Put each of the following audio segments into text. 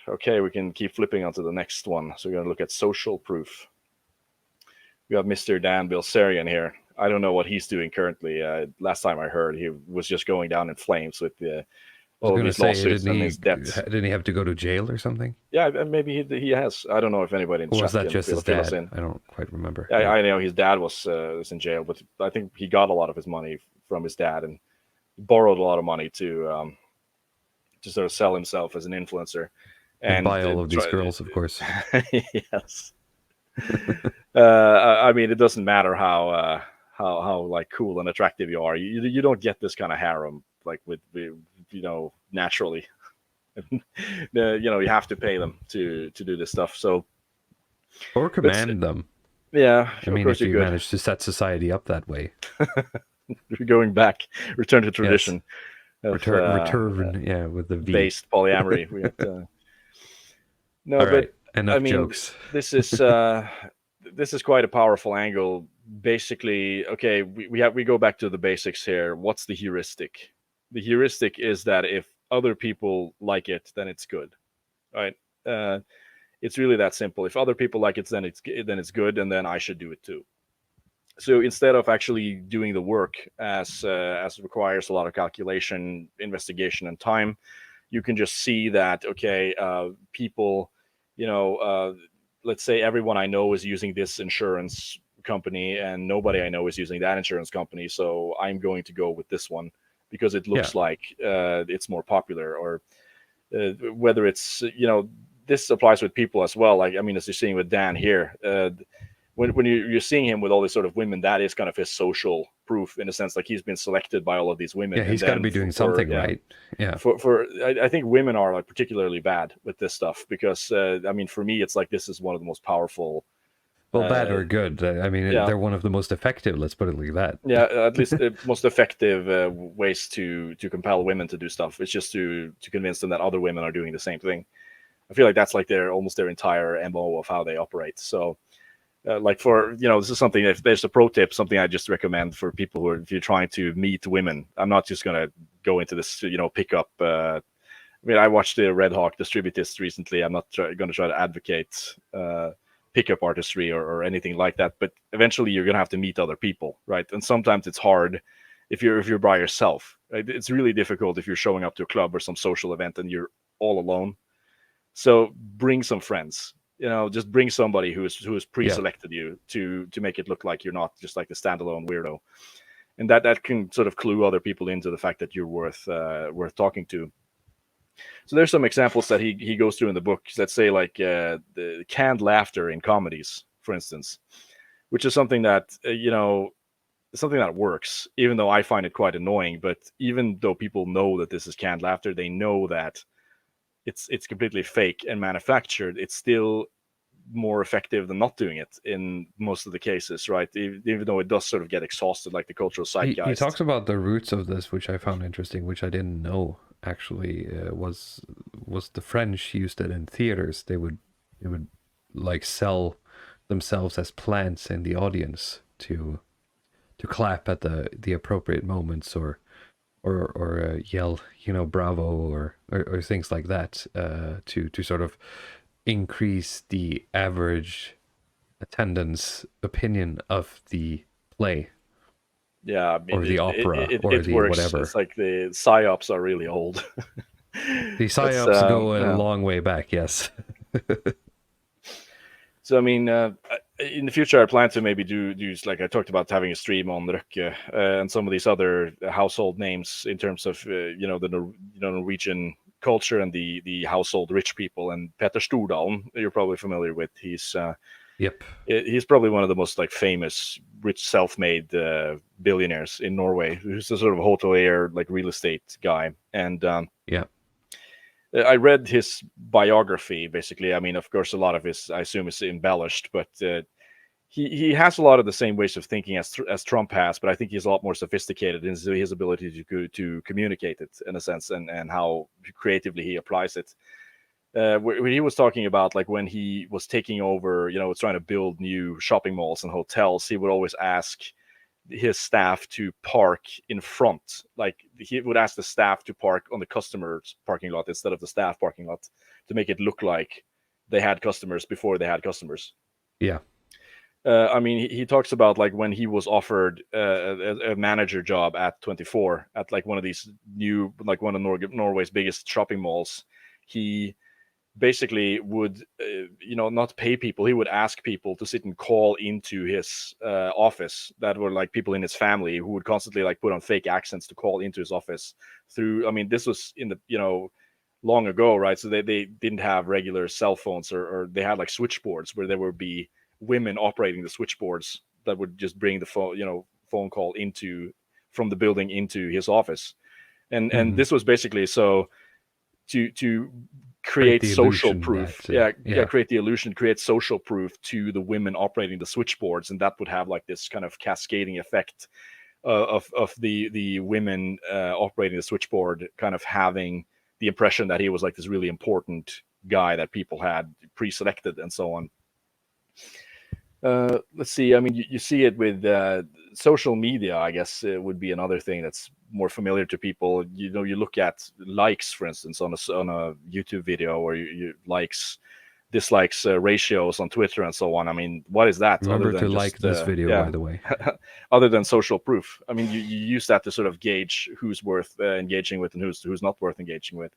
Okay, we can keep flipping onto the next one. So we're going to look at social proof. We have Mr. Dan Bilzerian here. I don't know what he's doing currently. Last time I heard, he was just going down in flames with I was all of going to these say, lawsuits and his debts. didn't he have to go to jail or something? Yeah, maybe he has. I don't know if anybody in the Or was chat that can just his fill us dad? in. I don't quite remember. I know his dad was in jail, but I think he got a lot of his money from his dad and borrowed a lot of money to sort of sell himself as an influencer And buy all of these girls, of course. Yes. I mean, it doesn't matter how like cool and attractive you are. You don't get this kind of harem like with naturally. You have to pay them to do this stuff. So, Or command them. Yeah, I mean, of course if you could. manage to set society up that way. Going back, return to tradition. Yes. Return, yeah, with the V. Based polyamory. No, all right, but enough jokes. This is quite a powerful angle. Basically, okay, we go back to the basics here. What's the heuristic? The heuristic is that if other people like it, then it's good, right? It's really that simple. If other people like it, then it's good, and then I should do it too. So instead of actually doing the work as requires a lot of calculation, investigation, and time, you can just see that people, let's say everyone I know is using this insurance company, and nobody I know is using that insurance company. So I'm going to go with this one because it looks like it's more popular, or whether it's this applies with people as well. Like, I mean, as you're seeing with Dan here, when you're seeing him with all these sort of women, that is kind of his social proof in a sense. Like, he's been selected by all of these women. Yeah, he's got to be doing something right. Yeah. I think women are like particularly bad with this stuff because I mean, for me, it's like this is one of the most powerful. Well, bad or good. I mean, they're one of the most effective. Let's put it like that. Yeah, at least the most effective ways to compel women to do stuff. It's just to convince them that other women are doing the same thing. I feel like that's like almost their entire MO of how they operate. So, like this is something. If there's a pro tip, something I just recommend for people who are, if you're trying to meet women, I'm not just gonna go into this, pickup. I mean, I watched the Red Hawk Distributist recently. I'm not going to try to advocate pickup artistry or anything like that. But eventually, you're going to have to meet other people, right? And sometimes it's hard if you're by yourself. Right? It's really difficult if you're showing up to a club or some social event and you're all alone. So bring some friends. Just bring somebody who has pre-selected you to make it look like you're not just like the standalone weirdo, and that can sort of clue other people into the fact that you're worth talking to. So there's some examples that he goes through in the book. Let's say like the canned laughter in comedies, for instance, which is something that something that works, even though I find it quite annoying. But even though people know that this is canned laughter, they know that it's completely fake and manufactured. It's still more effective than not doing it in most of the cases, right? Even though it does sort of get exhausted, like the cultural zeitgeist. He talks about the roots of this, which I found interesting, which I didn't know actually was the French used it in theaters. They would like sell themselves as plants in the audience to clap at the appropriate moments or yell, bravo or things like that to sort of increase the average attendance opinion of the play. Yeah, I mean, or the opera, or it the works. whatever. It's like the psyops are really old. The psyops go a long way back, yes. So I mean, in the future, I plan to maybe do like I talked about, having a stream on Røkke and some of these other household names in terms of the Norwegian culture and the household rich people. And Petter Stordalen, you're probably familiar with. He's probably one of the most like famous rich self-made billionaires in Norway, who's a sort of hotelier, like real estate guy. And I read his biography, basically. I mean, of course, a lot of his, I assume, is embellished, but he has a lot of the same ways of thinking as Trump has, but I think he's a lot more sophisticated in his ability to communicate it, in a sense, and how creatively he applies it. When he was talking about, like, when he was taking over, trying to build new shopping malls and hotels, he would always ask his staff to park in front. Like he would ask the staff to park on the customer's parking lot instead of the staff parking lot to make it look like they had customers before they had customers. Yeah. I mean, he talks about like when he was offered a manager job at 24 at like one of these new, like one of Norway's biggest shopping malls. He basically would, not pay people. He would ask people to sit and call into his office that were like people in his family who would constantly like put on fake accents to call into his office through. I mean, this was in the, long ago, right? So they didn't have regular cell phones or they had like switchboards where there would be women operating the switchboards that would just bring the phone call into from the building into his office. And this was basically so to create social proof. Create the illusion, create social proof to the women operating the switchboards, and that would have like this kind of cascading effect of the women operating the switchboard kind of having the impression that he was like this really important guy that people had pre-selected and so on. Let's see. I mean, you see it with social media. I guess it would be another thing that's more familiar to people. You look at likes, for instance, on a YouTube video, or you likes, dislikes ratios on Twitter and so on. I mean, what is that? Remember to like this video, by the way. Other than social proof. I mean, you use that to sort of gauge who's worth engaging with and who's not worth engaging with,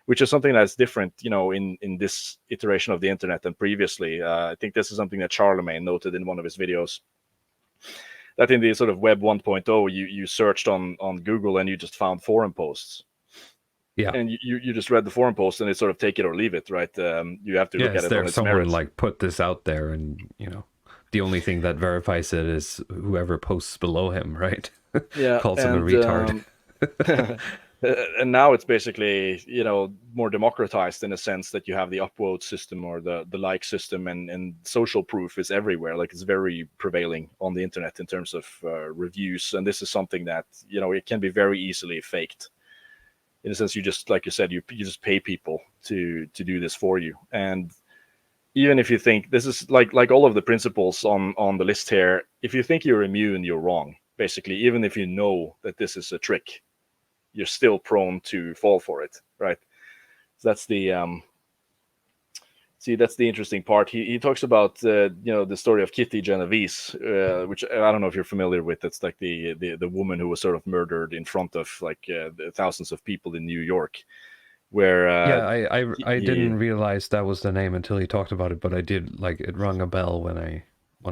which is something that's different, in this iteration of the internet than previously. I think this is something that Charlemagne noted in one of his videos, that in the sort of Web 1.0, you searched on Google and you just found forum posts. Yeah. And you just read the forum post and it's sort of take it or leave it, right? You have to look at it on its someone merits. like put this out there, and the only thing that verifies it is whoever posts below him, right? Yeah. Calls him a retard. And now it's basically, more democratized in a sense that you have the upvote system or the like system, and social proof is everywhere. Like it's very prevailing on the internet in terms of reviews. And this is something that, it can be very easily faked. In a sense, you just, like you said, you just pay people to do this for you. And even if you think this is like all of the principles on the list here, if you think you're immune, you're wrong. Basically, even if you know that this is a trick, you're still prone to fall for it, right? So that's the that's the interesting part. He talks about the story of Kitty Genovese, which I don't know if you're familiar with. It's like the woman who was sort of murdered in front of like thousands of people in New York, where I didn't realize that was the name until he talked about it, but I did, like, it rung a bell when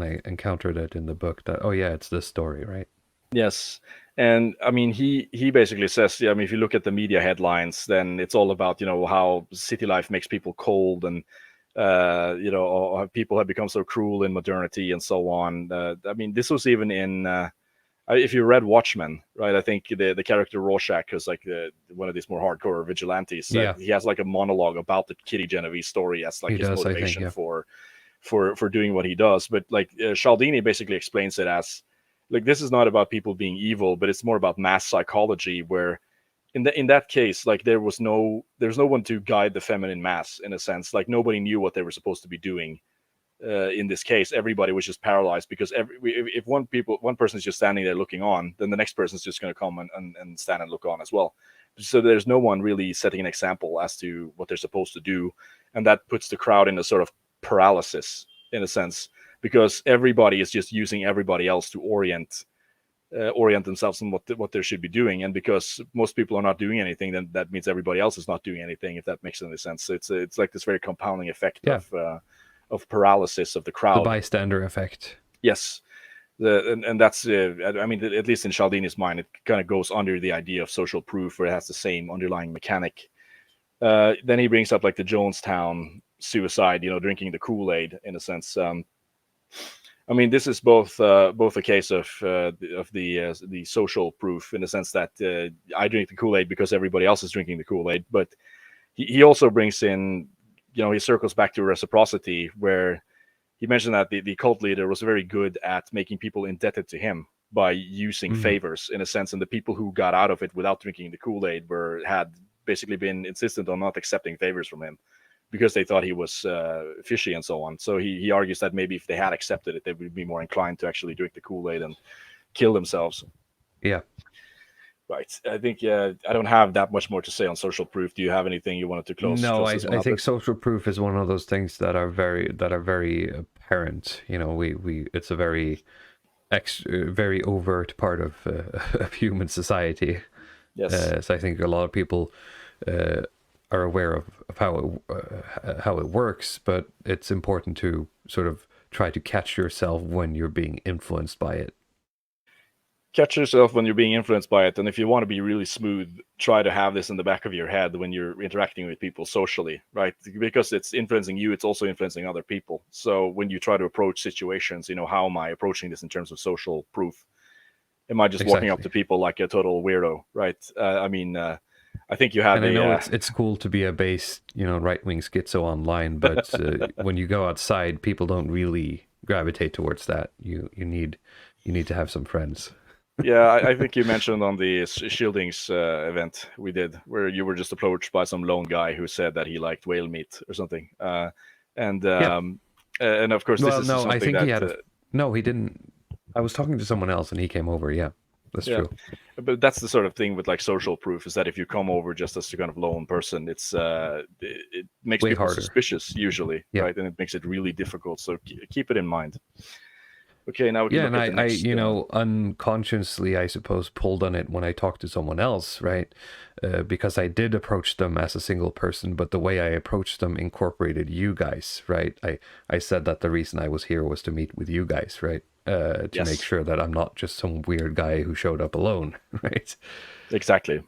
I encountered it in the book that, oh yeah, it's this story, right? Yes. And I mean, he basically says, I mean, if you look at the media headlines, then it's all about, how city life makes people cold, and, people have become so cruel in modernity and so on. I mean, this was even in, if you read Watchmen, right? I think the character Rorschach is like one of these more hardcore vigilantes. He has like a monologue about the Kitty Genovese story as like his motivation for doing what he does. But like Cialdini basically explains it as, like, this is not about people being evil, but it's more about mass psychology, where in that case, like there's no one to guide the feminine mass, in a sense. Like nobody knew what they were supposed to be doing. In this case, everybody was just paralyzed, because if one person is just standing there looking on, then the next person is just going to come and stand and look on as well. So there's no one really setting an example as to what they're supposed to do, and that puts the crowd in a sort of paralysis, in a sense, because everybody is just using everybody else to orient themselves on what they should be doing. And because most people are not doing anything, then that means everybody else is not doing anything, if that makes any sense. So it's like this very compounding effect of paralysis of the crowd. The bystander effect. Yes. And that's, I mean, at least in Cialdini's mind, it kind of goes under the idea of social proof, where it has the same underlying mechanic. Then he brings up like the Jonestown suicide, drinking the Kool-Aid, in a sense. I mean, this is both a case of the social proof, in the sense that I drink the Kool-Aid because everybody else is drinking the Kool-Aid. But he also brings in, he circles back to reciprocity, where he mentioned that the cult leader was very good at making people indebted to him by using favors, in a sense. And the people who got out of it without drinking the Kool-Aid had basically been insistent on not accepting favors from him, because they thought he was fishy and so on. So he argues that maybe if they had accepted it, they would be more inclined to actually drink the Kool-Aid and kill themselves. Yeah. Right. I think I don't have that much more to say on social proof. Do you have anything you wanted to No, close I this one I out think with? social proof is one of those things that are very apparent. You know, we it's a very very overt part of of human society. Yes. So I think a lot of people uh, are aware of how it works, but it's important to sort of try to catch yourself when you're being influenced by it. Catch yourself when you're being influenced by it, and if you want to be really smooth, try to have this in the back of your head when you're interacting with people socially, right? Because it's influencing you, it's also influencing other people. So when you try to approach situations, how am I approaching this in terms of social proof? Am I just walking up Exactly. to people like a total weirdo, right? I think you have And I a know it's cool to be a base, right wing schizo online, but when you go outside, people don't really gravitate towards that. You need to have some friends. yeah. I think you mentioned on the Shieldings event we did, where you were just approached by some lone guy who said that he liked whale meat or something, and Yeah. um, and of course this Well, is no, I something think he that had a. No, he didn't. I was talking to someone else, and he came over. Yeah, that's yeah. true. But that's the sort of thing with like social proof, is that if you come over just as a kind of lone person, it makes Way people harder. suspicious usually, Yeah. right? And it makes it really difficult. So keep it in mind. Okay, now we can Yeah, look and at the next. unconsciously, I suppose, pulled on it when I talked to someone else, right? Because I did approach them as a single person, but the way I approached them incorporated you guys, right? I said that the reason I was here was to meet with you guys, right? To make Yes, sure that I'm not just some weird guy who showed up alone, right? exactly.